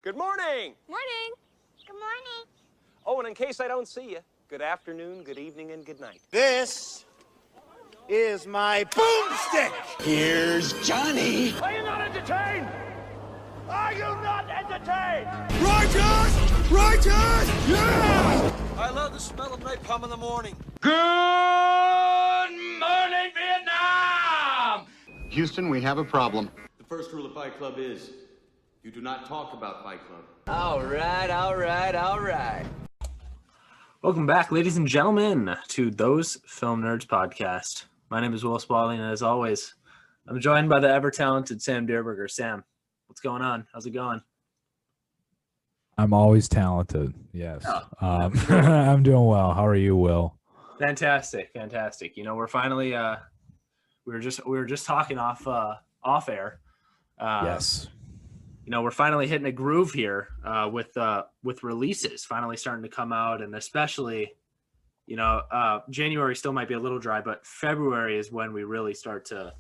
Good morning. Morning. Good morning. Oh, and in case I don't see you, good afternoon, good evening, and good night. This is my boomstick. Here's Johnny. Are you not entertained? Are you not entertained? Righteous! Righteous! Yeah! I love the smell of napalm in the morning. Good morning, Vietnam! Houston, we have a problem. The first rule of Fight Club is you do not talk about Fight Club. All right. Welcome back, ladies and gentlemen, to Those Film Nerds podcast. My name is Will Spalding, and as always, I'm joined by the ever-talented Sam Dierberger. Sam, what's going on? How's it going? I'm always talented. Yes. Oh. I'm doing well. How are you, Will? Fantastic. You know, we're finally we were just talking off air. Yes. You know, we're finally hitting a groove here with releases finally starting to come out, and especially, you know, January still might be a little dry, but February is when we really start to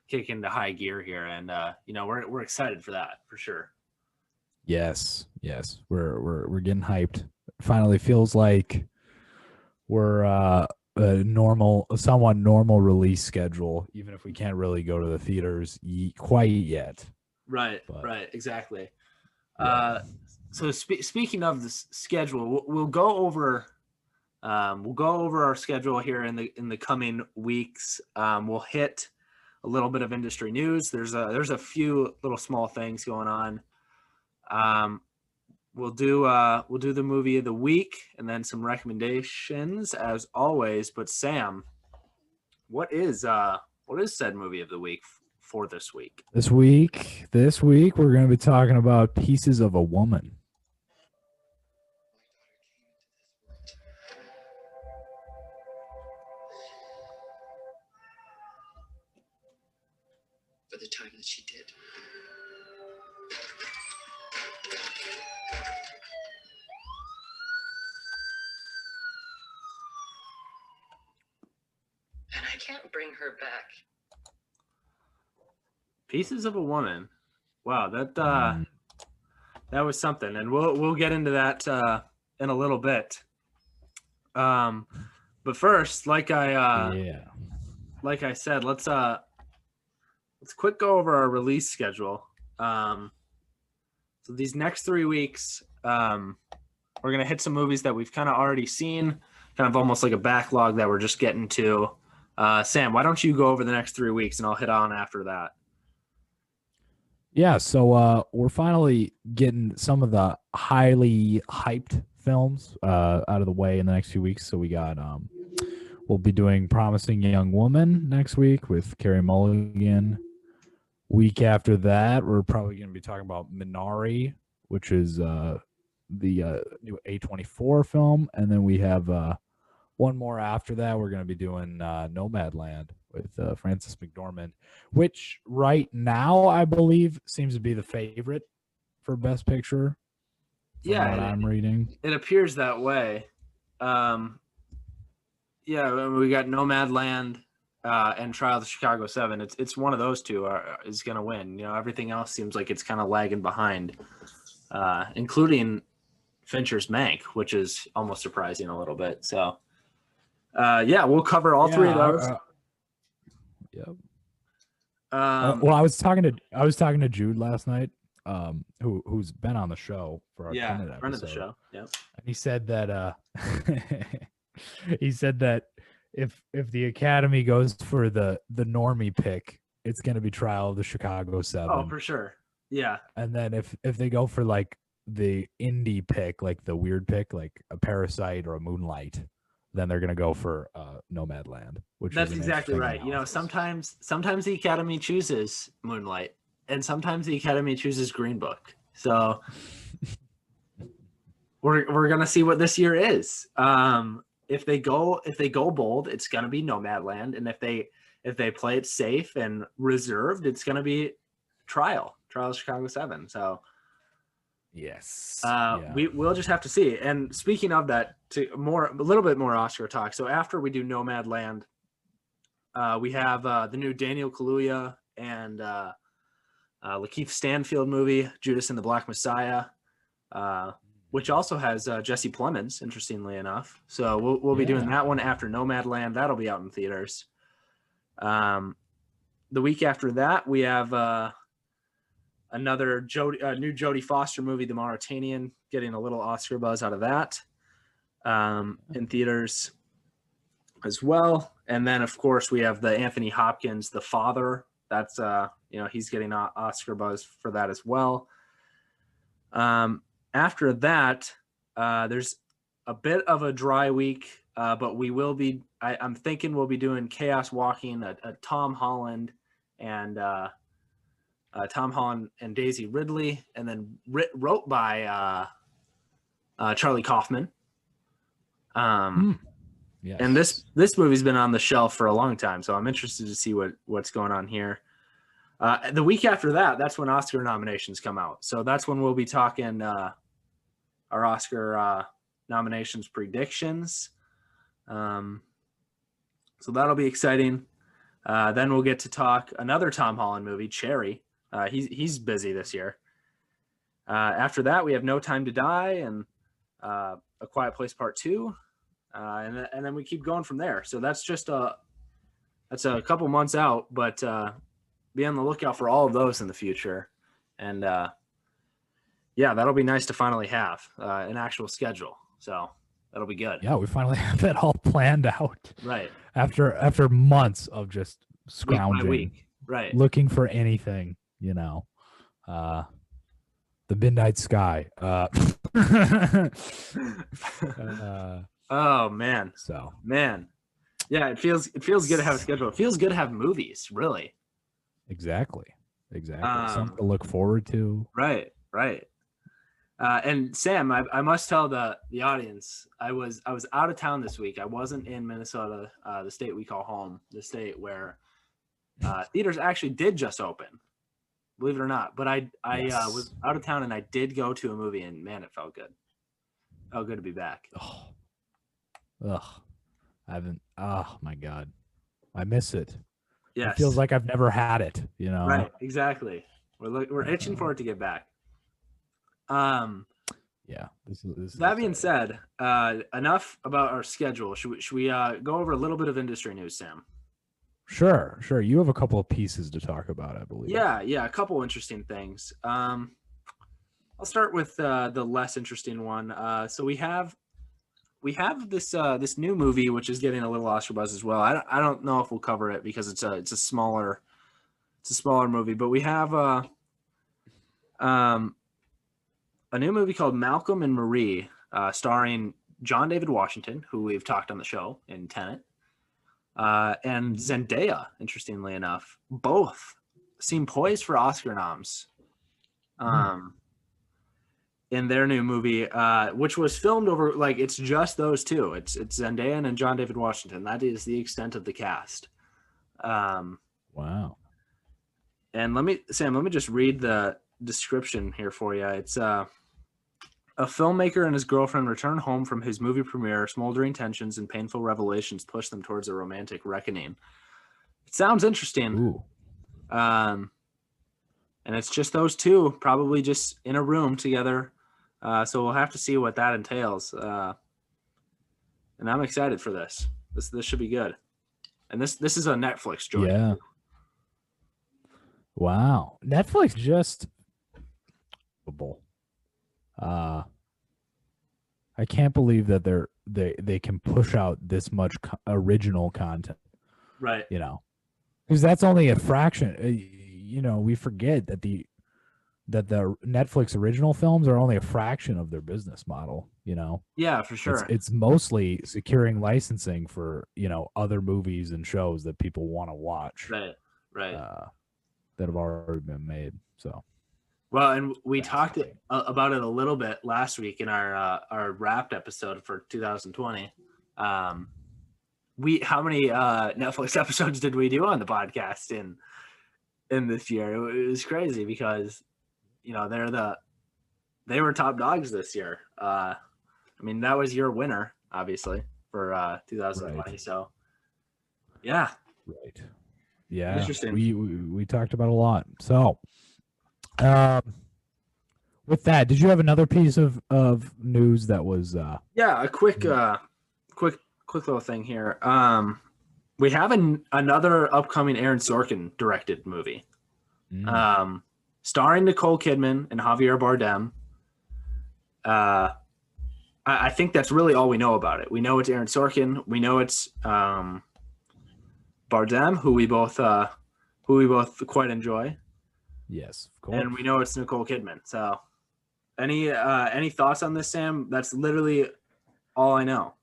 kick into high gear here, and you know, we're excited for that for sure. Yes. We're getting hyped. Finally feels like we're a somewhat normal release schedule, even if we can't really go to the theaters quite yet. Right, exactly. Yeah. So speaking of the schedule, we'll go over our schedule here in the coming weeks. We'll hit a little bit of industry news. There's a few little small things going on. We'll do the movie of the week and then some recommendations as always. But Sam, what is said movie of the week for this week? This week, we're going to be talking about Pieces of a Woman. For the time that she did. And I can't bring her back. Pieces of a Woman. Wow, that was something, and we'll get into that in a little bit. But first, like I said, let's quick go over our release schedule. So these next 3 weeks, we're gonna hit some movies that we've kind of already seen, kind of almost like a backlog that we're just getting to. Sam, why don't you go over the next 3 weeks, and I'll hit on after that. Yeah, so we're finally getting some of the highly hyped films out of the way in the next few weeks. So we got we'll be doing Promising Young Woman next week with Carey Mulligan. Week after that, we're probably going to be talking about Minari, which is the new A24 film, and then we have one more after that. We're going to be doing Nomadland with Frances McDormand, which right now I believe seems to be the favorite for Best Picture. Yeah, what I'm reading. It appears that way. Yeah, we got Nomadland and Trial of the Chicago 7. It's one of those two is going to win. You know, everything else seems like it's kind of lagging behind, including Fincher's Mank, which is almost surprising a little bit. So, yeah, we'll cover all three of those. Yep. Well, I was talking to Jude last night, who's been on the show for our Tenet episode. Friend of the show. Yeah. And he said that if the Academy goes for the normie pick, it's going to be Trial of the Chicago 7. Oh, for sure. Yeah. And then if they go for like the indie pick, like the weird pick, like a Parasite or a Moonlight, then they're going to go for Nomadland, which that's is exactly right. analysis. You know, sometimes the Academy chooses Moonlight, and sometimes the Academy chooses Green Book. So we're gonna see what this year is. If they go bold, it's gonna be Nomadland, and if they play it safe and reserved, it's gonna be Trial of Chicago 7. So. Yes. We'll just have to see. And speaking of that, a little bit more Oscar talk. So after we do Nomadland, we have the new Daniel Kaluuya and Lakeith Stanfield movie, Judas and the Black Messiah, which also has Jesse Plemons, interestingly enough. So we'll be doing that one after Nomadland. That'll be out in theaters. The week after that, we have another new Jodie Foster movie, The Mauritanian, getting a little Oscar buzz out of that in theaters as well. And then, of course, we have the Anthony Hopkins, The Father. That's, he's getting Oscar buzz for that as well. After that, there's a bit of a dry week, but we will be, I'm thinking we'll be doing Chaos Walking, a Tom Holland and Daisy Ridley, and then wrote by Charlie Kaufman. Yes. And this movie's been on the shelf for a long time, so I'm interested to see what's going on here. The week after that, that's when Oscar nominations come out. So that's when we'll be talking our Oscar nominations predictions. So that'll be exciting. Then we'll get to talk another Tom Holland movie, Cherry. He's busy this year. After that, we have No Time to Die and A Quiet Place Part 2. And then we keep going from there. So that's just that's a couple months out, but be on the lookout for all of those in the future. And that'll be nice to finally have an actual schedule. So that'll be good. Yeah, we finally have it all planned out. Right. After months of just scrounging, week by week. Right. Looking for anything, the Midnight Sky. Oh man. So man. Yeah, it feels good to have a schedule. It feels good to have movies, really. Exactly. Something to look forward to. Right. And Sam, I must tell the audience, I was out of town this week. I wasn't in Minnesota, the state we call home, the state where theaters actually did just open, believe it or not. But I was out of town and I did go to a movie, and man, it felt good. Felt good to be back. Ugh. Oh my God. I miss it. Yes. It feels like I've never had it, Right, exactly. We're itching for it to get back. Yeah. This that being said, enough about our schedule. Should we go over a little bit of industry news, Sam? Sure. You have a couple of pieces to talk about, I believe. Yeah, a couple interesting things. I'll start with the less interesting one. So we have this new movie which is getting a little Oscar buzz as well. I don't know if we'll cover it because it's a smaller movie, but we have a new movie called Malcolm and Marie, starring John David Washington, who we've talked on the show in Tenet, and Zendaya. Interestingly enough, both seem poised for Oscar noms. In their new movie, which was filmed over, it's just those two. It's Zendaya and John David Washington. That is the extent of the cast. Wow. And let me just read the description here for you. It's a filmmaker and his girlfriend return home from his movie premiere. Smoldering tensions and painful revelations push them towards a romantic reckoning. It sounds interesting. Ooh. And it's just those two, probably just in a room together. So we'll have to see what that entails. And I'm excited for this. This should be good. And this is a Netflix joint. Yeah. Wow. Netflix just I can't believe that they can push out this much original content. Right. Because that's only a fraction. We forget that the Netflix original films are only a fraction of their business model, Yeah, for sure. It's mostly securing licensing for, other movies and shows that people want to watch. Right. That have already been made. So, well, and we talked about it a little bit last week in our wrapped episode for 2020. How many Netflix episodes did we do on the podcast in this year? It was crazy because they were top dogs this year. That was your winner, obviously, for 2020. Right. So, yeah. Right. Yeah. Interesting. We talked about a lot. So, With that, did you have another piece of news that was Yeah, a quick little thing here. We have another upcoming Aaron Sorkin directed movie, starring Nicole Kidman and Javier Bardem. I think that's really all we know about it. We know it's Aaron Sorkin. We know it's Bardem, who we both quite enjoy. Yes, of course. And we know it's Nicole Kidman. So, any thoughts on this, Sam? That's literally all I know.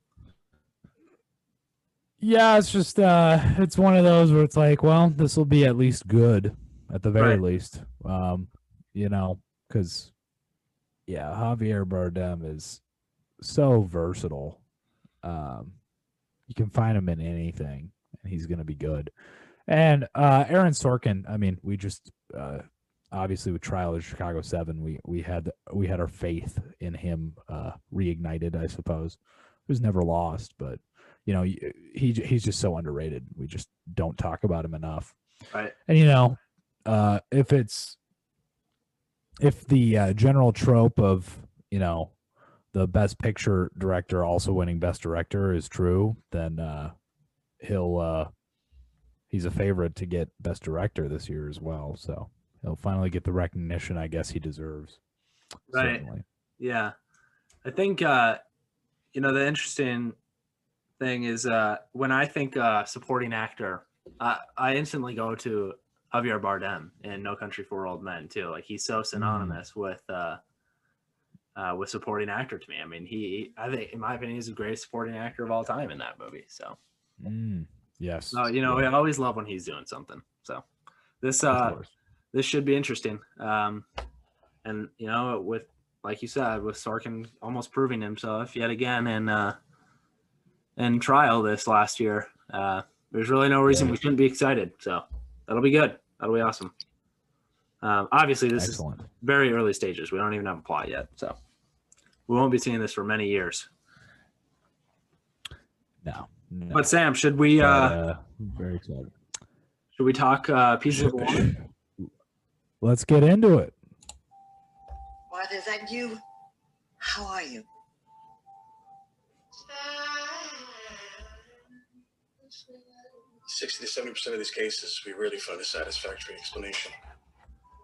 Yeah, it's just it's one of those where it's like, well, this will be at least good, at the very least. Because Javier Bardem is so versatile. You can find him in anything, and he's going to be good. And Aaron Sorkin, I mean, we just obviously with Trial of Chicago 7, we had our faith in him reignited, I suppose. It was never lost, but he's just so underrated. We just don't talk about him enough. Right. And if the general trope of the best picture director also winning best director is true, then he's a favorite to get best director this year as well. So he'll finally get the recognition I guess he deserves. Right. Certainly. Yeah. I think the interesting thing is when I think supporting actor, I instantly go to Javier Bardem in No Country for Old Men too. Like he's so synonymous with supporting actor to me. I mean, I think in my opinion, he's the greatest supporting actor of all time in that movie. So, yes. So we always love when he's doing something. So this should be interesting. And with like you said, with Sorkin almost proving himself yet again in Trial this last year, there's really no reason we shouldn't be excited. So that'll be good. That'll be awesome. Obviously, this is very early stages. We don't even have a plot yet, so we won't be seeing this for many years. No. But Sam, should we? Very excited. Should we talk pieces of woman? Let's get into it. Martha, is that you? How are you? 60 to 70% of these cases, we rarely find a satisfactory explanation.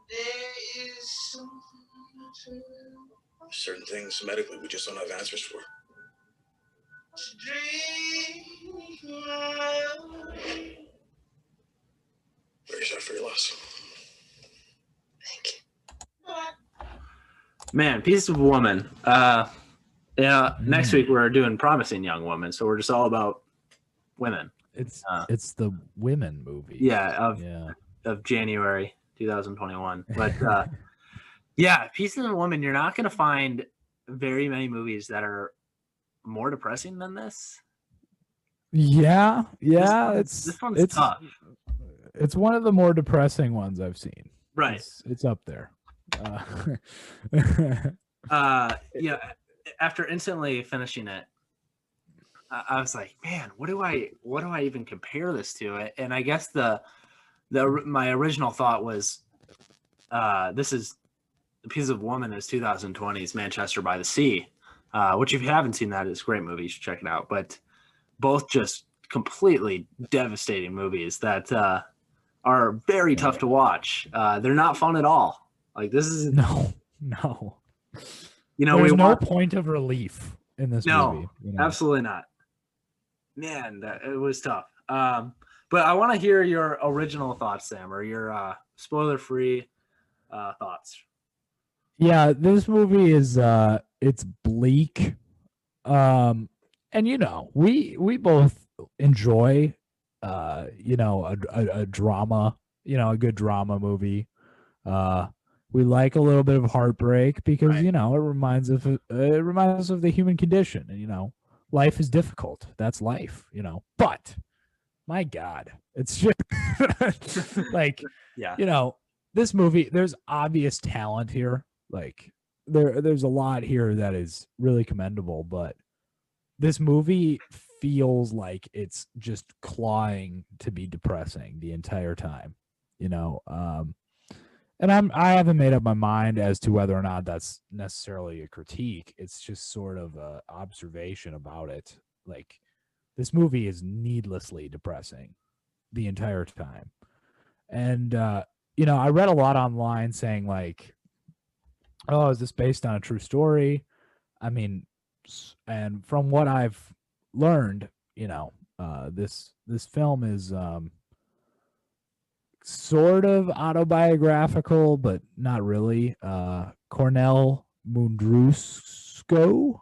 There is something certain things medically we just don't have answers for. Very sorry for your loss. Thank you. Man, Pieces of Woman. Next week we're doing Promising Young Woman, so we're just all about women. It's the women movie. Yeah, of January 2021. But Pieces of a Woman, you're not going to find very many movies that are more depressing than this. Yeah, this one's tough. It's one of the more depressing ones I've seen. Right. It's up there. After instantly finishing it, I was like, man, what do I even compare this to? And I guess my original thought was, this is The Piece of Woman is 2020's Manchester by the Sea, which if you haven't seen that, it's a great movie. You should check it out. But both just completely devastating movies that are very tough to watch. They're not fun at all. Like this is no. There's no point of relief in this movie. Absolutely not. Man, it was tough. But I want to hear your original thoughts, Sam, or your spoiler-free thoughts. Yeah, this movie is it's bleak. And we both enjoy a drama, a good drama movie. We like a little bit of heartbreak because it reminds us of the human condition, and life is difficult. That's life, But my God, it's just like this movie. There's obvious talent here. Like there's a lot here that is really commendable, but this movie feels like it's just clawing to be depressing the entire time, And I haven't made up my mind as to whether or not that's necessarily a critique. It's just sort of a observation about it. Like, this movie is needlessly depressing the entire time. And I read a lot online saying like, oh, is this based on a true story? I mean, and from what I've learned, this film is sort of autobiographical, but not really. Cornell Mundrusko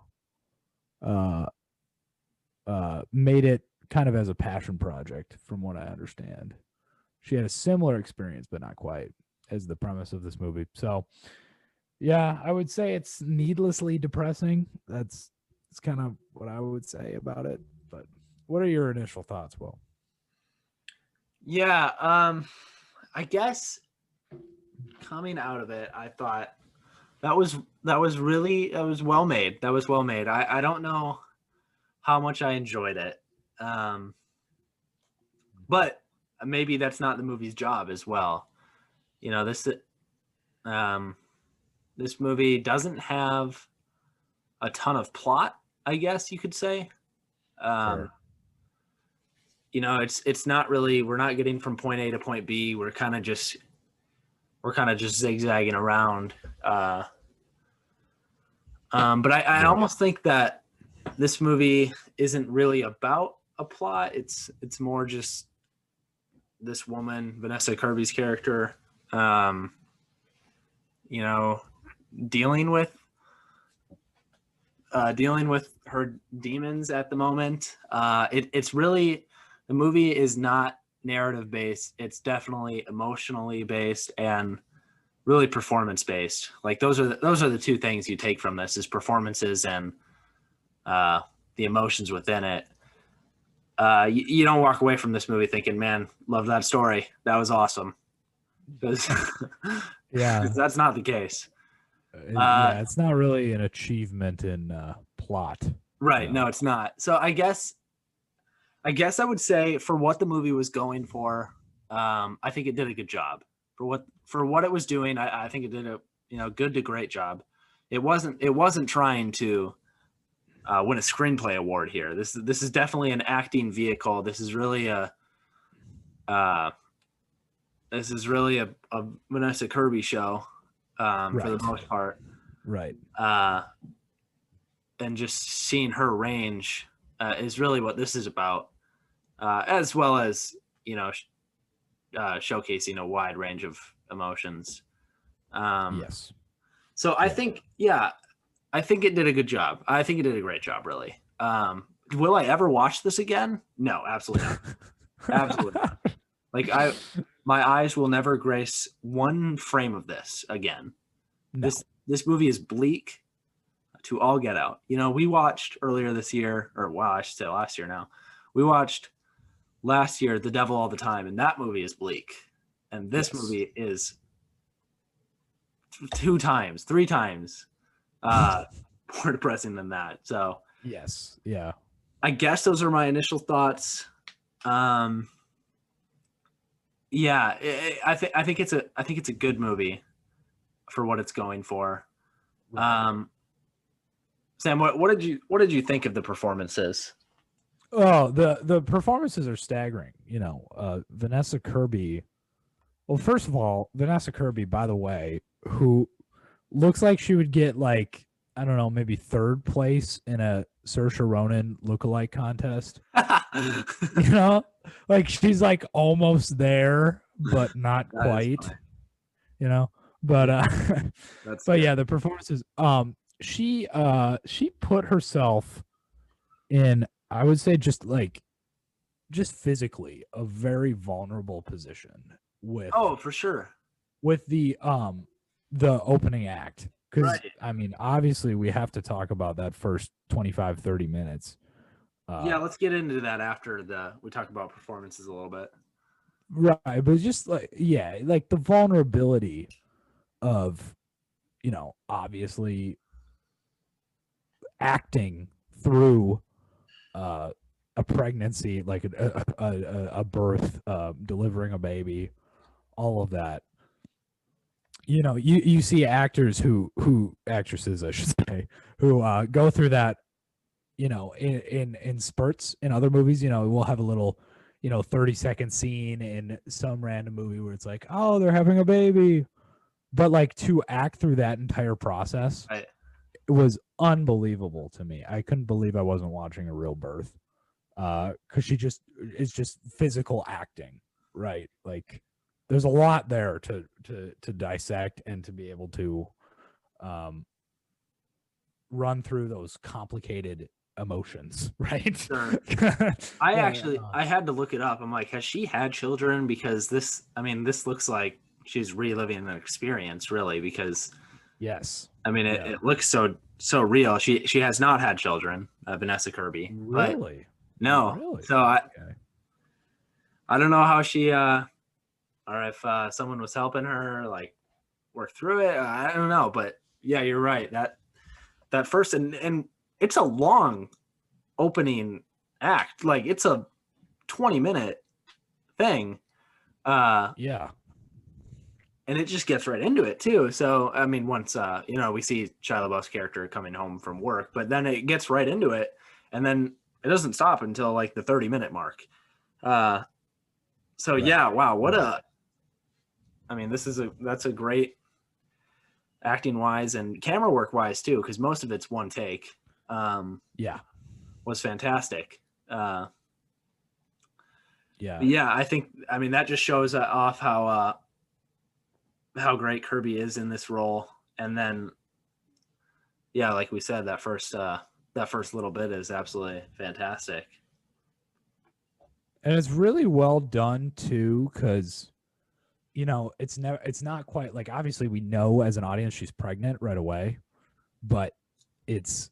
made it kind of as a passion project, from what I understand. She had a similar experience, but not quite, as the premise of this movie. So, yeah, I would say it's needlessly depressing. That's kind of what I would say about it. But what are your initial thoughts, Will? Yeah, I guess coming out of it, I thought that was well made. That was well made. I don't know how much I enjoyed it, but maybe that's not the movie's job as well. This movie doesn't have a ton of plot, I guess you could say. Sure. It's not really, we're not getting from point A to point B. We're kind of just zigzagging around. But I almost think that this movie isn't really about a plot. It's more just this woman, Vanessa Kirby's character, dealing with her demons at the moment. It's really, the movie is not narrative based. It's definitely emotionally based and really performance based. Like those are the two things you take from this, is performances and the emotions within it. You don't walk away from this movie thinking, man, love that story, that was awesome. Yeah, that's not the case. It's not really an achievement in plot. Right. No, it's not. So I guess I would say, for what the movie was going for, I think it did a good job. For what it was doing, I think it did a good to great job. It wasn't trying to win a screenplay award here. This is definitely an acting vehicle. This is really a Vanessa Kirby show, for the most part. Right. And just seeing her range is really what this is about, as well as showcasing a wide range of emotions. Yes. So I think it did a good job. I think it did a great job, really. Will I ever watch this again? No, absolutely not. Absolutely not. Like, my eyes will never grace one frame of this again. No. This movie is bleak to all get out. We watched earlier this year, or wow, I should say last year now. We watched last year The Devil All the Time, and that movie is bleak. And this movie is 3 times more depressing than that. So yes, yeah. I guess those are my initial thoughts. Yeah, I think it's a good movie for what it's going for. Right. Sam, what did you think of the performances? Oh, the performances are staggering. Vanessa Kirby. Well, first of all, Vanessa Kirby, by the way, who looks like she would get, like, I don't know, maybe 3rd place in a Saoirse Ronan lookalike contest. Like, she's like almost there, but not quite. But but yeah, the performances. She put herself in, I would say, just physically a very vulnerable position with. Oh, for sure. With the opening act, because right. I mean, obviously we have to talk about that first 25-30 minutes. Yeah, let's get into that after we talk about performances a little bit. Right, but just like the vulnerability of, obviously acting through a pregnancy, like a birth, delivering a baby, all of that. you know, you see actors actresses, I should say, who go through that, you know, in spurts in other movies. You know, we'll have a little, you know, 30-second scene in some random movie where it's like, oh, they're having a baby. But like to act through that entire process, Right. it was unbelievable to me. I couldn't believe I wasn't watching a real birth. Because it's just physical acting, right? Like there's a lot there to dissect and to be able to run through those complicated emotions, right? Sure. I had to look it up. I'm like, has she had children? Because this looks like she's reliving an experience, really, because yes. I mean, it looks so real. She has not had children, Vanessa Kirby. Really? No. Really? So I don't know how she or if someone was helping her like work through it. I don't know, but yeah, you're right. That first and it's a long opening act. Like it's a 20-minute thing. Yeah. And it just gets right into it too. So I mean, once you know, we see Shia LaBeouf's character coming home from work, but then it gets right into it, and then it doesn't stop until like the 30-minute mark. So right. Yeah, wow, what a! I mean, that's a great acting wise and camera work wise too, because most of it's one take. Was fantastic. Yeah, I think that just shows off how great Kirby is in this role, and then yeah, like we said, that first little bit is absolutely fantastic, and it's really well done too, because you know it's not quite like, obviously we know as an audience she's pregnant right away, but it's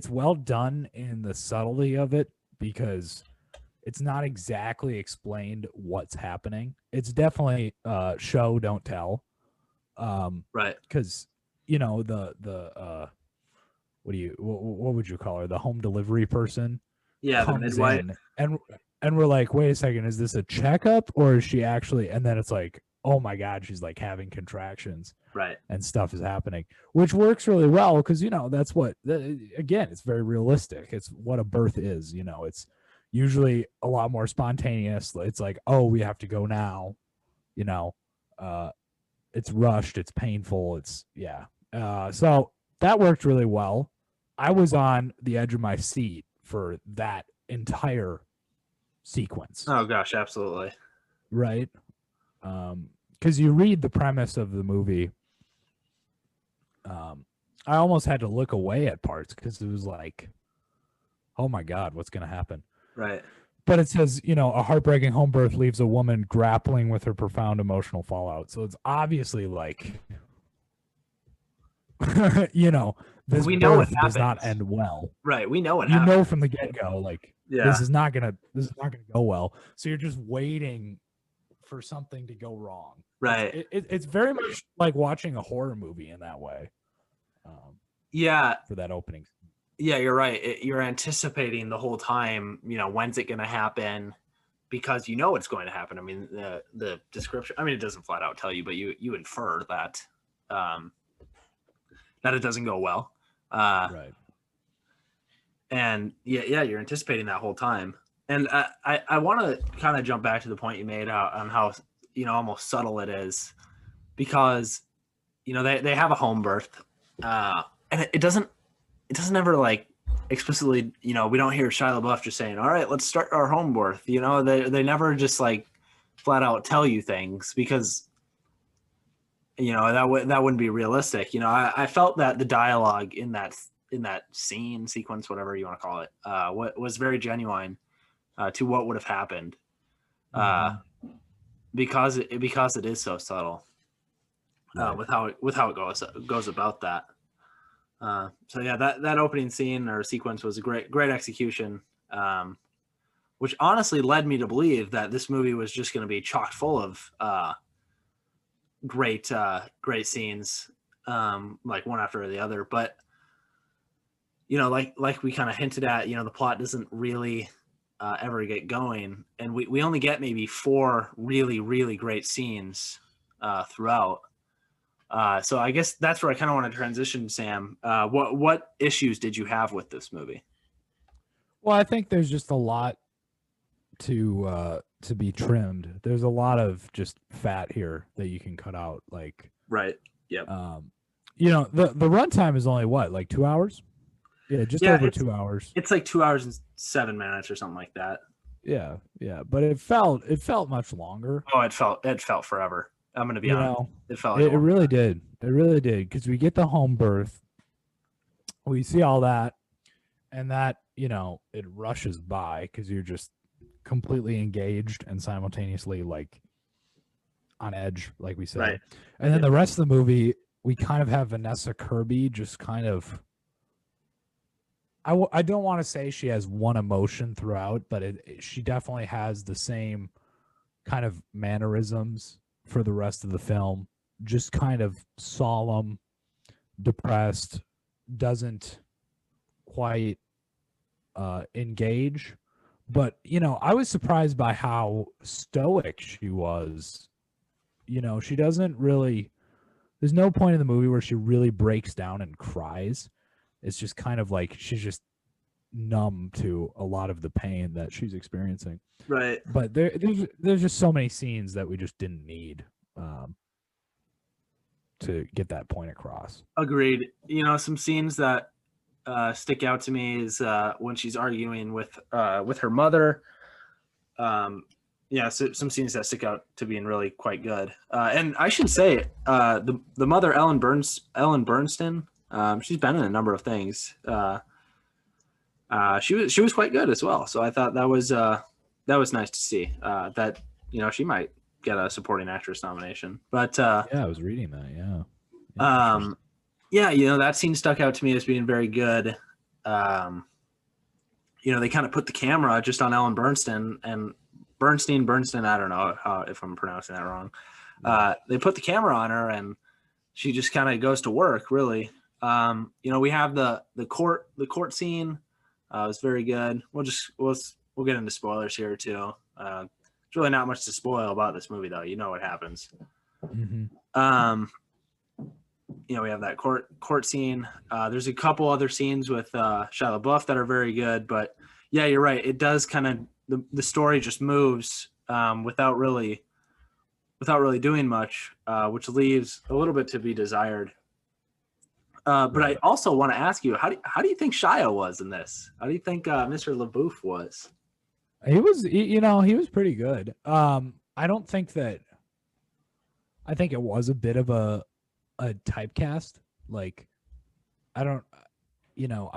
well done in the subtlety of it, because it's not exactly explained what's happening. It's definitely show don't tell, right? Because you know the what would you call her, the home delivery person, the midwife, and we're like, wait a second, is this a checkup or is she actually? And then it's like, oh my god, she's like having contractions, right? And stuff is happening, which works really well because you know that's what, again, it's very realistic. It's what a birth is. You know, it's usually a lot more spontaneous. It's like, oh, we have to go now, you know, it's rushed, it's painful, it's so that worked really well. I was on the edge of my seat for that entire sequence. Oh gosh, absolutely. Right. Because you read the premise of the movie, I almost had to look away at parts because it was like, oh my god, what's going to happen? Right. But it says, you know, a heartbreaking home birth leaves a woman grappling with her profound emotional fallout. So it's obviously like, you know, this birth does not end well. Right. We know what you happens. know from the get-go, like, this is not gonna go well. So you're just waiting for something to go wrong. Right. It's very much like watching a horror movie in that way. For that opening. Yeah, you're right. You're anticipating the whole time, you know, when's it going to happen, because you know it's going to happen. I mean, the description, I mean, it doesn't flat out tell you, but you infer that that it doesn't go well. Right. And yeah, you're anticipating that whole time. And I want to kind of jump back to the point you made on how, you know, almost subtle it is, because, you know, they have a home birth, and it doesn't ever like explicitly, you know, we don't hear Shia LaBeouf just saying, all right, let's start our home birth. You know, they never just like flat out tell you things, because, you know, that wouldn't be realistic. You know, I felt that the dialogue in that scene, sequence, whatever you want to call it, was very genuine to what would have happened, because it is so subtle, with how it goes about that. So yeah, that opening scene or sequence was a great execution, which honestly led me to believe that this movie was just going to be chock full of great scenes, like one after the other. But you know, like we kind of hinted at, you know, the plot doesn't really ever get going, and we only get maybe 4 really, really great scenes throughout. So I guess that's where I kind of want to transition, Sam. What issues did you have with this movie? Well, I think there's just a lot to be trimmed. There's a lot of just fat here that you can cut out. Like, right. Yep. The runtime is only what, like 2 hours? Yeah, just over 2 hours. It's like 2 hours and 7 minutes or something like that. Yeah, but it felt much longer. Oh, it felt forever. I'm gonna be honest. It really did. It really did, because we get the home birth, we see all that, and that it rushes by because you're just completely engaged and simultaneously like on edge, like we said. Right. And then the rest of the movie, we kind of have Vanessa Kirby just kind of. I don't want to say she has one emotion throughout, but she definitely has the same kind of mannerisms for the rest of the film. Just kind of solemn, depressed, doesn't quite engage. But, I was surprised by how stoic she was. She doesn't really, there's no point in the movie where she really breaks down and cries. It's just kind of like she's just numb to a lot of the pain that she's experiencing. Right. But there's just so many scenes that we just didn't need to get that point across. Agreed. Some scenes that stick out to me is when she's arguing with her mother. So some scenes that stick out to being really quite good. And I should say, the mother, Ellen Bernstein, she's been in a number of things. She was quite good as well. So I thought that was nice to see that she might get a supporting actress nomination. But I was reading that. That scene stuck out to me as being very good. They kind of put the camera just on Ellen Bernstein. I don't know if I'm pronouncing that wrong. They put the camera on her and she just kind of goes to work, really. We have the court scene. It's very good. We'll get into spoilers here too. There's really not much to spoil about this movie, though. You know what happens. Mm-hmm. We have that court scene. There's a couple other scenes with Shia LaBeouf that are very good, but yeah, you're right. It does kind of the story just moves without really doing much, which leaves a little bit to be desired. But I also want to ask you, how do you think Shia was in this? How do you think Mr. LaBeouf was? He was, he was pretty good. I think it was a bit of a typecast. Like, I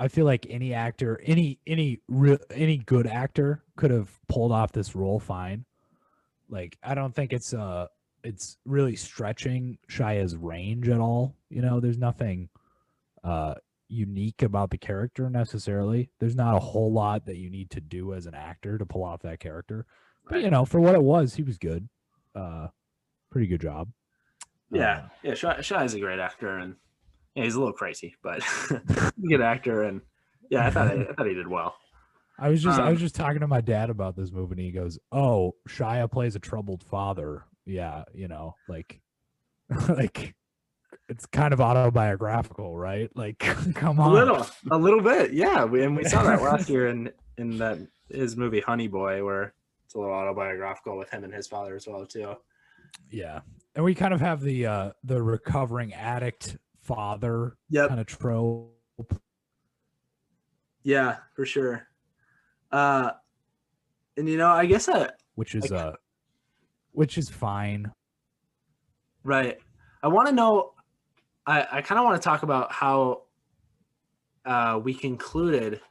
feel like any actor, any good actor could have pulled off this role fine. Like, I don't think it's really stretching Shia's range at all. There's nothing unique about the character necessarily. There's not a whole lot that you need to do as an actor to pull off that character. But for what it was, he was good. Pretty good job. Yeah. Shia's a great actor, and he's a little crazy, but good actor, and I thought he did well. I was just talking to my dad about this movie, and he goes, "Oh, Shia plays a troubled father." Yeah, like it's kind of autobiographical, right? Like, come on. A little bit, yeah. We saw that last year in that his movie Honey Boy, where it's a little autobiographical with him and his father as well too. Yeah, and we kind of have the recovering addict father kind of trope. Yeah, for sure. And I guess which is fine. Right. I want to know. I kind of want to talk about how we concluded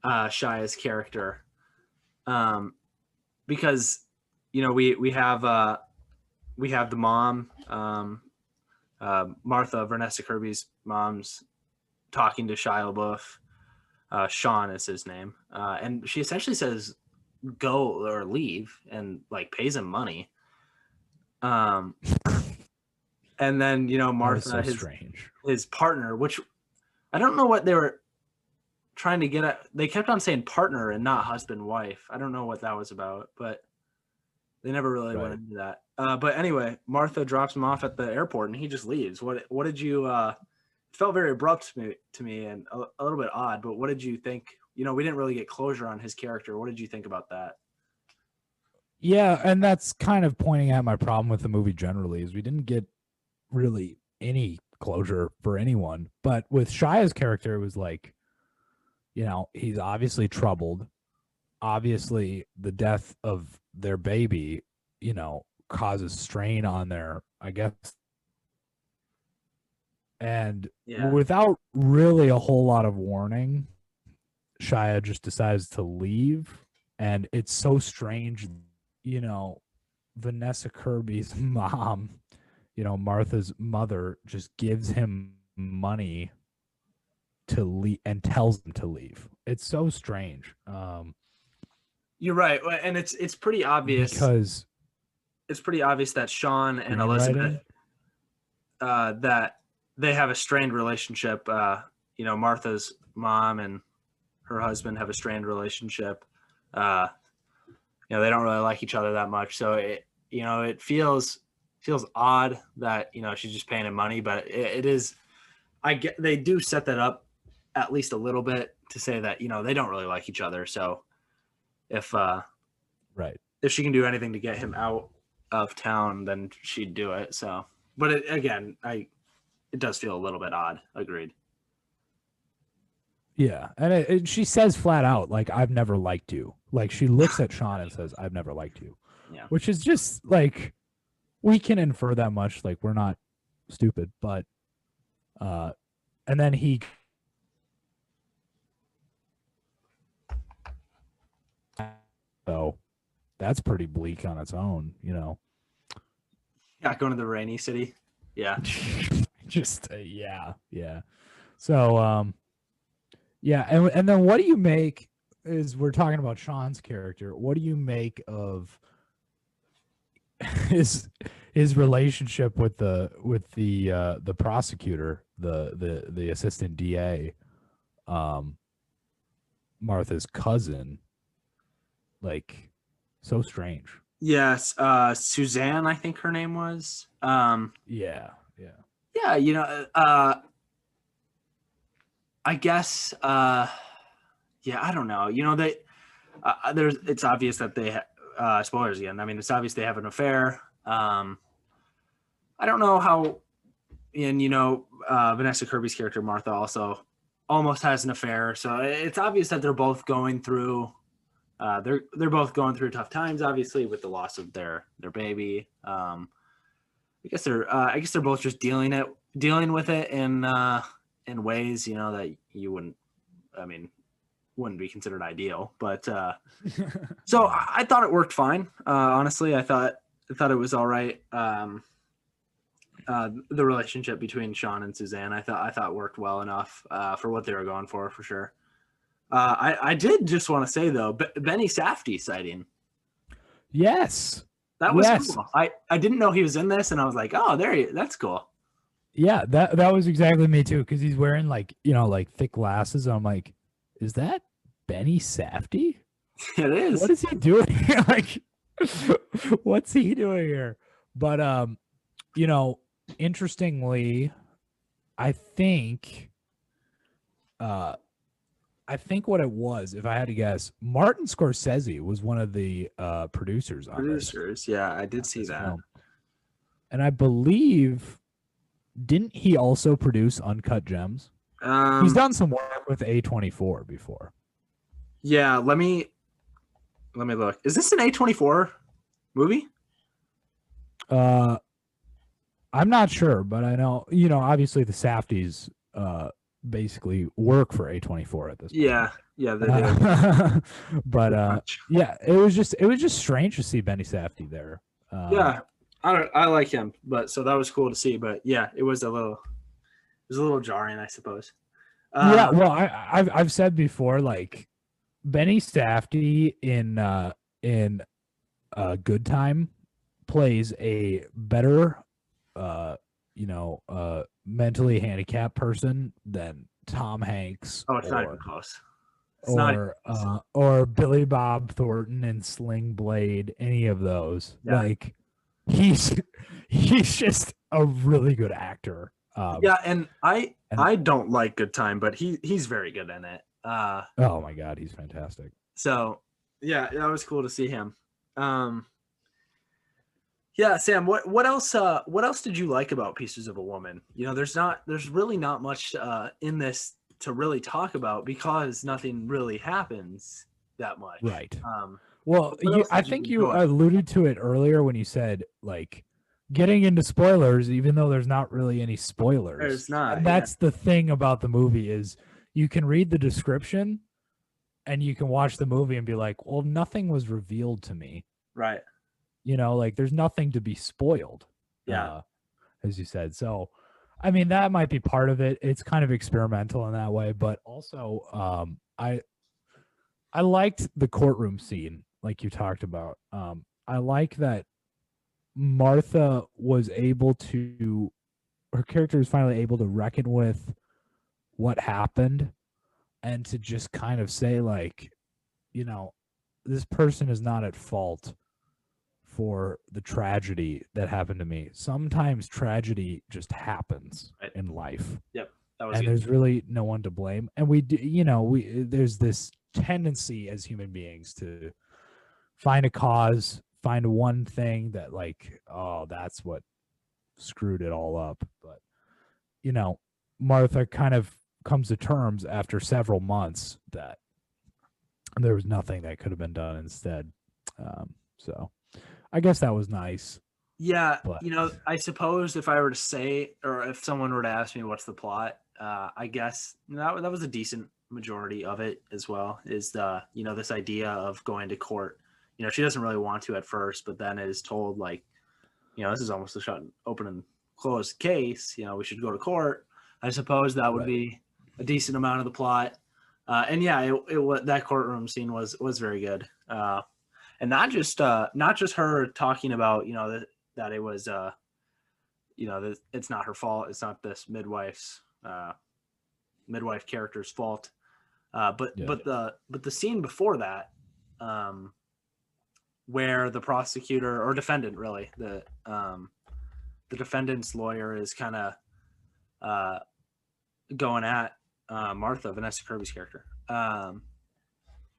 Shia's character, because we have the mom, Martha, Vanessa Kirby's mom's talking to Shia LaBeouf. Sean is his name, and she essentially says go or leave, and like pays him money. And then, Martha, his partner, which I don't know what they were trying to get at. They kept on saying partner and not husband, wife. I don't know what that was about, but they never really went into that. But anyway, Martha drops him off at the airport and he just leaves. What did you it felt very abrupt to me and a little bit odd, but what did you think? We didn't really get closure on his character. What did you think about that? Yeah, and that's kind of pointing at my problem with the movie generally is we didn't get really any closure for anyone. But with Shia's character, it was like, he's obviously troubled. Obviously, the death of their baby, causes strain on their, I guess. And without really a whole lot of warning, Shia just decides to leave. And it's so strange, Vanessa Kirby's mom, Martha's mother, just gives him money to leave and tells him to leave. It's so strange. You're right. And it's pretty obvious because it's pretty obvious that Sean and Elizabeth, that they have a strained relationship. Martha's mom and her husband have a strained relationship. They don't really like each other that much. So it feels odd that, she's just paying him money, but it is, they do set that up at least a little bit to say that, they don't really like each other. So if she can do anything to get him out of town, then she'd do it. So, but it does feel a little bit odd. Agreed. Yeah. And she says flat out, like, I've never liked you. Like, she looks at Sean and says, I've never liked you. Yeah. Which is just like, we can infer that much. Like, we're not stupid, but, and then he, so that's pretty bleak on its own, Yeah. Going to the rainy city. Yeah. Just, yeah. So, yeah. And then what do you make is we're talking about Sean's character. What do you make of his relationship with the prosecutor, the assistant DA, Martha's cousin? Like, so strange. Yes. Suzanne, I think her name was. Yeah. I guess, I don't know. It's obvious that they, spoilers again. I mean, it's obvious they have an affair. I don't know how, and Vanessa Kirby's character Martha also almost has an affair. So it's obvious that they're both going through. They're both going through tough times, obviously, with the loss of their baby. I guess they're both just dealing with it in ways, that you wouldn't be considered ideal. But so I thought it worked fine. Honestly, I thought it was all right. The relationship between Sean and Suzanne, I thought worked well enough for what they were going for sure. I did just want to say though, Benny Safdie sighting. Yes, that was cool. I didn't know he was in this, and I was like, oh, that's cool. Yeah, that was exactly me too, because he's wearing like thick glasses. I'm like, is that Benny Safdie? It is. What is he doing here? Like, what's he doing here? But interestingly, I think what it was, if I had to guess, Martin Scorsese was one of the producers on this. Yeah, I did see that. Film. And I believe, didn't he also produce Uncut Gems? He's done some work with A24 before. Yeah, let me look. Is this an A24 movie? I'm not sure, but I know, obviously the Safdies basically work for A24 at this point. Yeah, they do. But yeah, it was just strange to see Benny Safdie there. Yeah, I like him, but so that was cool to see. But yeah, it was a little jarring, I suppose. Yeah, well, I've said before, like, Benny Safdie in Good Time plays a better mentally handicapped person than Tom Hanks. Oh, it's not even close. Or Billy Bob Thornton in Sling Blade, any of those. Yeah. Like, he's just a really good actor. Yeah, and I don't like Good Time, but he's very good in it. Oh my God, he's fantastic. So yeah, that was cool to see him. Yeah, Sam, what else did you like about Pieces of a Woman? You know, there's really not much in this to really talk about because nothing really happens that much. Right. What else I did you think you enjoy? alluded to it earlier when you said like getting into spoilers, even though there's not really any spoilers. There's not. And that's the thing about the movie is you can read the description and you can watch the movie and be like, well, nothing was revealed to me. Right. You know, like there's nothing to be spoiled. Yeah. As you said. So, I mean, that might be part of it. It's kind of experimental in that way, but also I liked the courtroom scene like you talked about. I like that Martha was able to, her character was finally able to reckon with what happened and to just kind of say like, you know, this person is not at fault for the tragedy that happened to me. Sometimes tragedy just happens in life. Yep. That was And good. there's really no one to blame. And we do, you know, there's this tendency as human beings to find a cause, find one thing that like, oh, that's what screwed it all up. But, you know, Martha kind of comes to terms after several months that there was nothing that could have been done instead. So I guess that was nice. Yeah, But- you know, I suppose if I were to say, or if someone were to ask me what's the plot, I guess that was a decent majority of it as well. Is the, you know, this idea of going to court. You know, she doesn't really want to at first, but then is told like, you know, this is almost a shut, open and closed case. You know, we should go to court. I suppose that would be a decent amount of the plot. And yeah, it that courtroom scene was very good. And not just her talking about, you know, that it was, you know, that it's not her fault. It's not this midwife character's fault. But the scene before that, where the prosecutor or defendant, really, the defendant's lawyer is kind of going at Martha, Vanessa Kirby's character.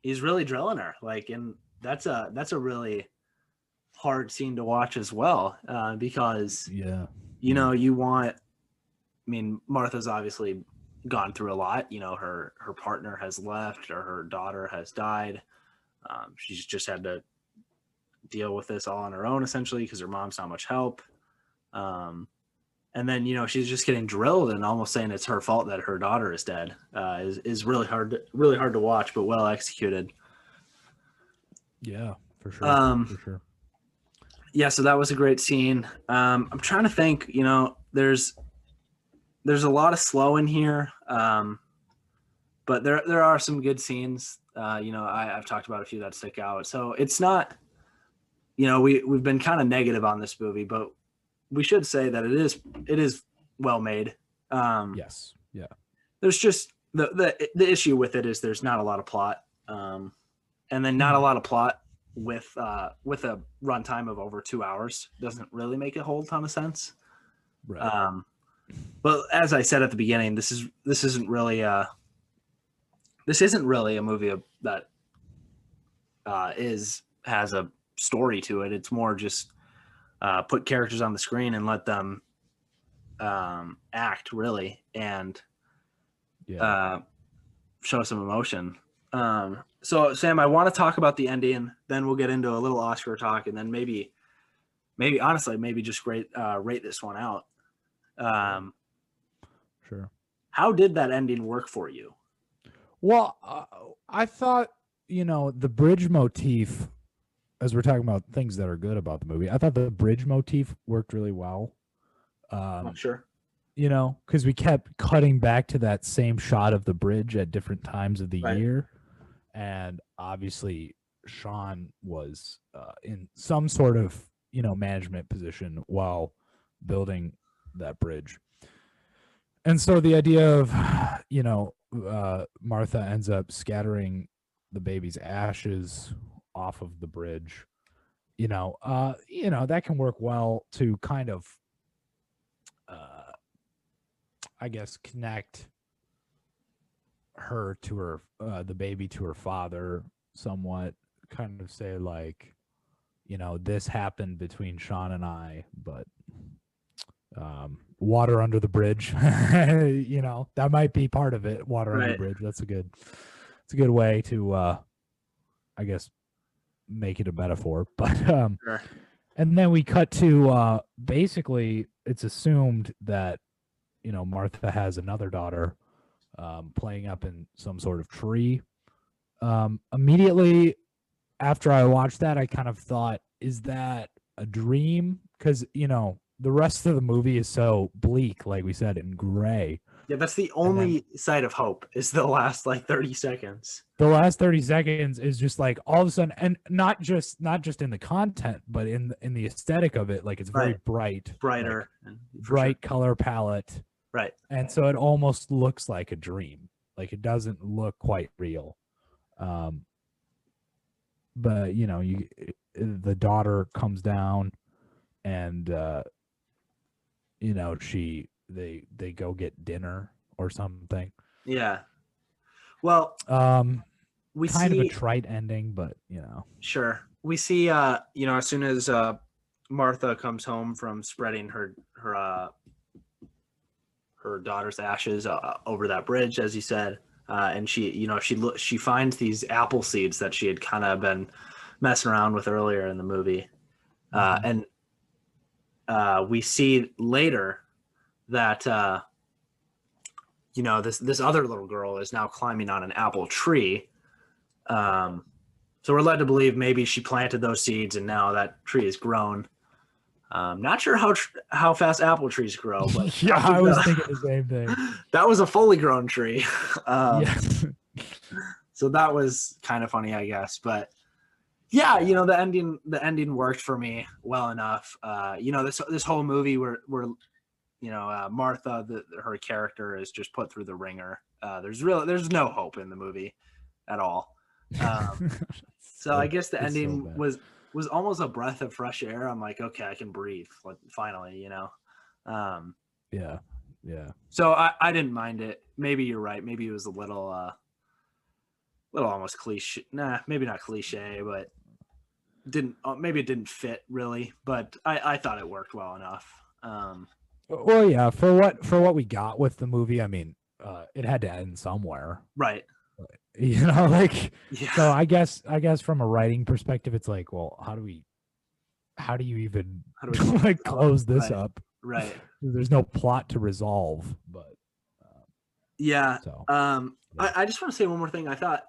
He's really drilling her, like, and that's a really hard scene to watch as well, because you know, you want, I mean, Martha's obviously gone through a lot. You know, her partner has left, or her daughter has died. She's just had to deal with this all on her own, essentially, because her mom's not much help. And then, you know, she's just getting drilled and almost saying it's her fault that her daughter is dead. Is really hard to watch, but well executed. Yeah, for sure. For sure. Yeah, so that was a great scene. I'm trying to think, you know, there's a lot of slow in here, but there are some good scenes. You know, I've talked about a few that stick out. So it's not, you know, we've been kind of negative on this movie, but we should say that it is well made. Yes. Yeah. There's just the issue with it is there's not a lot of plot, and then not a lot of plot with a runtime of over 2 hours doesn't really make a whole ton of sense. Right. But as I said at the beginning, this isn't really a movie that has a story to it. It's more just put characters on the screen and let them act, really, and show some emotion. So Sam, I want to talk about the ending, then we'll get into a little Oscar talk, and then maybe honestly, maybe just rate this one out. Sure. How did that ending work for you? Well, I thought, you know, the bridge motif, as we're talking about things that are good about the movie, I thought the bridge motif worked really well. Sure. You know, because we kept cutting back to that same shot of the bridge at different times of the year. And obviously, Sean was in some sort of, you know, management position while building that bridge. And so the idea of, you know, Martha ends up scattering the baby's ashes off of the bridge, that can work well to kind of, I guess, connect her to her, the baby to her father somewhat, kind of say like, this happened between Sean and I, but water under the bridge, that might be part of it. Water under the bridge. It's a good way to, I guess, make it a metaphor. But Sure. and then we cut to basically it's assumed that Martha has another daughter playing up in some sort of tree. Immediately after I watched that, I kind of thought, is that a dream? Because the rest of the movie is so bleak, like we said, and gray. Yeah, that's the only sight of hope is the last like 30 seconds. The last 30 seconds is just like all of a sudden, and not just in the content, but in the aesthetic of it. Like it's very brighter, like, bright color palette. Right. And so it almost looks like a dream. Like it doesn't look quite real. But the daughter comes down and they go get dinner or something. Yeah. Well, we kind see of a trite ending, but Sure. We see as soon as Martha comes home from spreading her daughter's ashes over that bridge, as you said, and she finds these apple seeds that she had kind of been messing around with earlier in the movie, and we see later that this other little girl is now climbing on an apple tree. So we're led to believe maybe she planted those seeds and now that tree has grown. Not sure how fast apple trees grow, but yeah, I was thinking the same thing. That was a fully grown tree. Yes. So that was kind of funny, I guess. But yeah, the ending worked for me well enough. This whole movie where Martha, her character, is just put through the ringer. There's no hope in the movie at all. So I guess the ending was almost a breath of fresh air. I'm like, okay, I can breathe. Like, finally, Yeah. So I didn't mind it. Maybe you're right. Maybe it was a little almost cliche. Nah, maybe not cliche, but maybe it didn't fit really. But I thought it worked well enough. Well, yeah, for what we got with the movie, I mean, it had to end somewhere, right? So I guess from a writing perspective, it's like, well, how do we even like close this up? Right. There's no plot to resolve, but yeah. So I just want to say one more thing. I thought,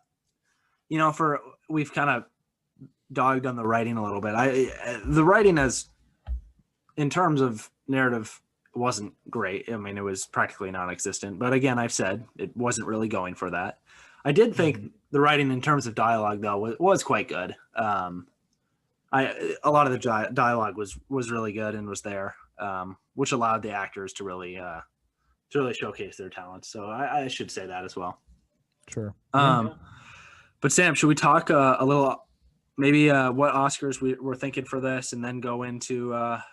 we've kind of dogged on the writing a little bit. The writing in terms of narrative wasn't great. I mean, it was practically non-existent. But again, I've said it wasn't really going for that. I did think the writing in terms of dialogue, though, was quite good. A lot of the dialogue was really good and was there, which allowed the actors to really showcase their talents. So I should say that as well. Sure. But Sam, should we talk a little, maybe what Oscars we're thinking for this, and then go into a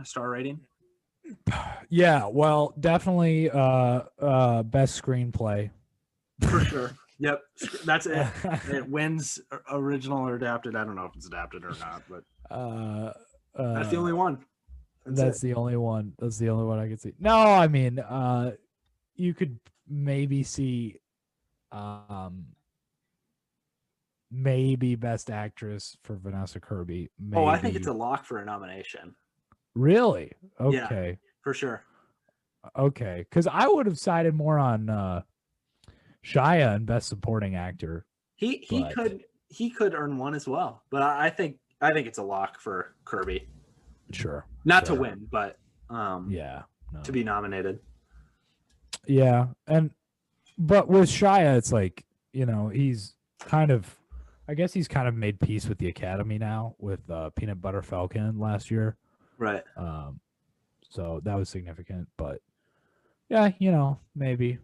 star rating? Yeah. Well, definitely best screenplay. For sure. Yep. That's it. It wins original or adapted. I don't know if it's adapted or not, but that's the only one. That's the only one. That's the only one I could see. No, I mean, you could maybe see maybe best actress for Vanessa Kirby. Maybe. Oh, I think it's a lock for a nomination. Really? Okay. Yeah, for sure. Okay. Because I would have sided more on Shia and best supporting actor. He could earn one as well, but I think it's a lock for Kirby. Sure. Not to win, but to be nominated. Yeah, but with Shia, it's like, he's kind of made peace with the Academy now with Peanut Butter Falcon last year. Right. So that was significant, but yeah, maybe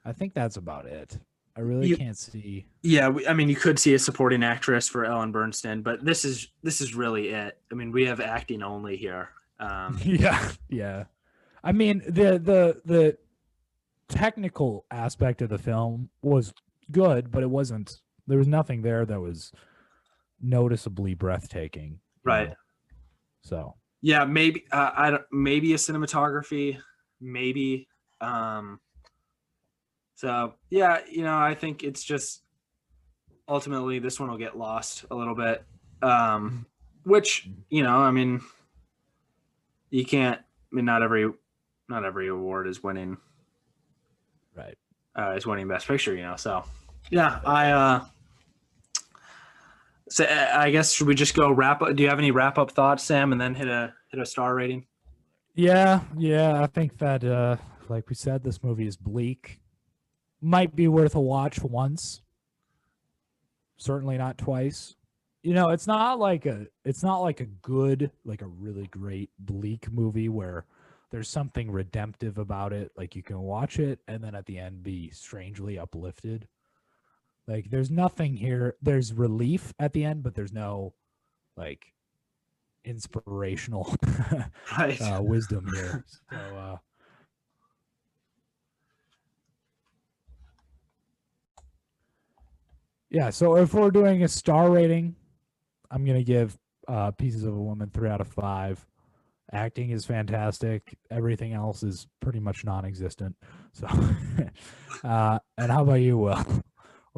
I think that's about it. I really can't see. Yeah, I mean, you could see a supporting actress for Ellen Bernstein, but this is really it. I mean, we have acting only here. Yeah. I mean, the technical aspect of the film was good, but it wasn't. There was nothing there that was noticeably breathtaking. Right. So. Yeah, maybe maybe a cinematography, maybe. So yeah, I think it's just ultimately this one will get lost a little bit. Which I mean, you can't. I mean, not every award is winning. Right. Is winning Best Picture. So yeah, So I guess should we just go wrap up? Do you have any wrap up thoughts, Sam, and then hit a star rating? Yeah. I think that like we said, this movie is bleak. Might be worth a watch once. Certainly not twice. It's not like a good, like a really great bleak movie where there's something redemptive about it. Like you can watch it and then at the end be strangely uplifted. Like there's nothing here. There's relief at the end, but there's no like inspirational wisdom here. So yeah, so if we're doing a star rating, I'm gonna give Pieces of a Woman 3 out of 5. Acting is fantastic. Everything else is pretty much non-existent. So, and how about you, Will?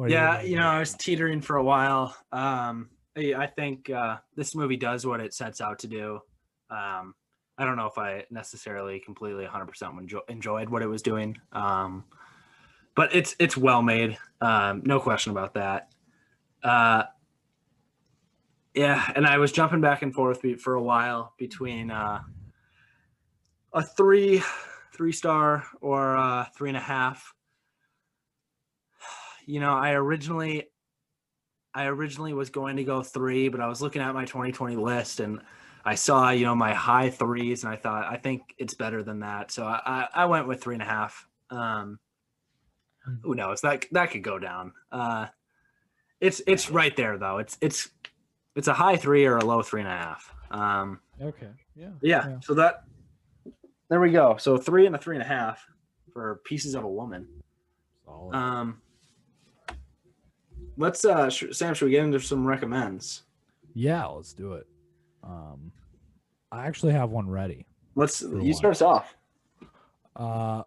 Yeah, I was teetering for a while. I think this movie does what it sets out to do. I don't know if I necessarily completely 100% enjoyed what it was doing, but it's well made. No question about that. Yeah, and I was jumping back and forth for a while between a 3-star or 3.5. I originally was going to go 3, but I was looking at my 2020 list and I saw, my high 3s, and I think it's better than that. So I went with 3.5. Who knows? That could go down. It's right there though. It's a high 3 or a low 3.5. Okay. Yeah. So there we go. So 3 and a 3.5 for Pieces of a Woman. Solid. Let's Sam, should we get into some recommends? Yeah, let's do it. I actually have one ready. You start us off. I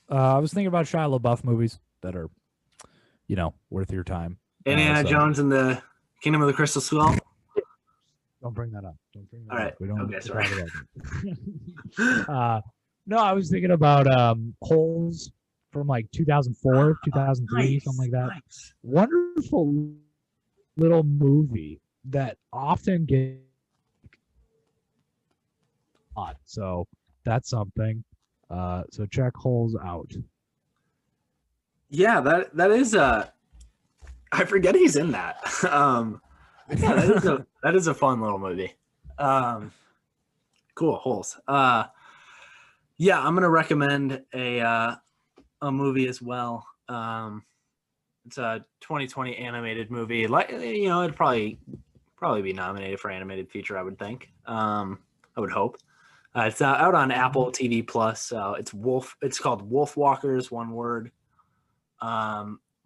was thinking about Shia LaBeouf movies that are, worth your time. Indiana Jones and the Kingdom of the Crystal Skull. Don't bring that up. All right. We don't. Okay, sorry. No, I was thinking about Holes from like 2004, 2003, something like that. Nice. Wonderful little movie that often gets hot. So that's something. So check Holes out. Yeah, that is I forget he's in that. Yeah, that is a fun little movie. Cool. Holes. Yeah, I'm gonna recommend a movie as well. It's a 2020 animated movie. Like it'd probably be nominated for animated feature, I would think. I would hope. It's out on Apple TV Plus. It's called Wolf Walkers, one word.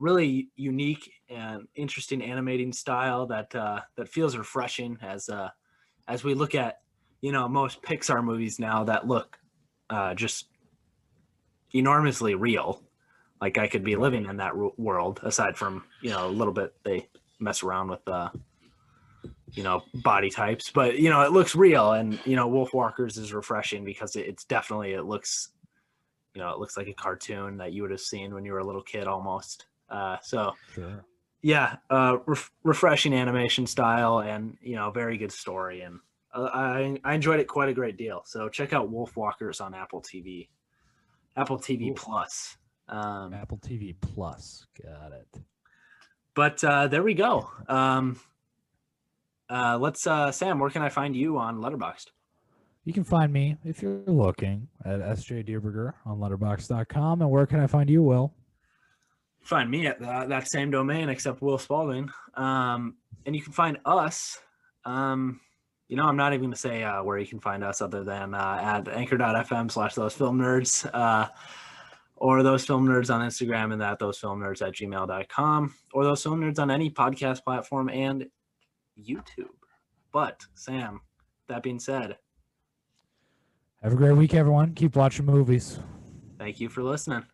Really unique and interesting animating style that feels refreshing as we look at most Pixar movies now that look just enormously real. Like I could be living in that world, aside from a little bit they mess around with body types, but it looks real. And Wolf Walkers is refreshing because it looks like a cartoon that you would have seen when you were a little kid almost. So sure. Yeah, refreshing animation style and very good story, and I enjoyed it quite a great deal. So check out Wolf Walkers on Apple TV Plus. Apple TV Plus, got it. But there we go. Let's Sam, where can I find you on Letterboxd? You can find me if you're looking at sjdierberger on letterboxd.com. And where can I find you, Will? find me at that same domain, except Will Spalding. And you can find us. I'm not even going to say where you can find us other than at anchor.fm/thosefilmnerds, or Those Film Nerds on Instagram, and that thosefilmnerds@gmail.com, or Those Film Nerds on any podcast platform and YouTube. But Sam, that being said, have a great week, everyone. Keep watching movies. thank you for listening.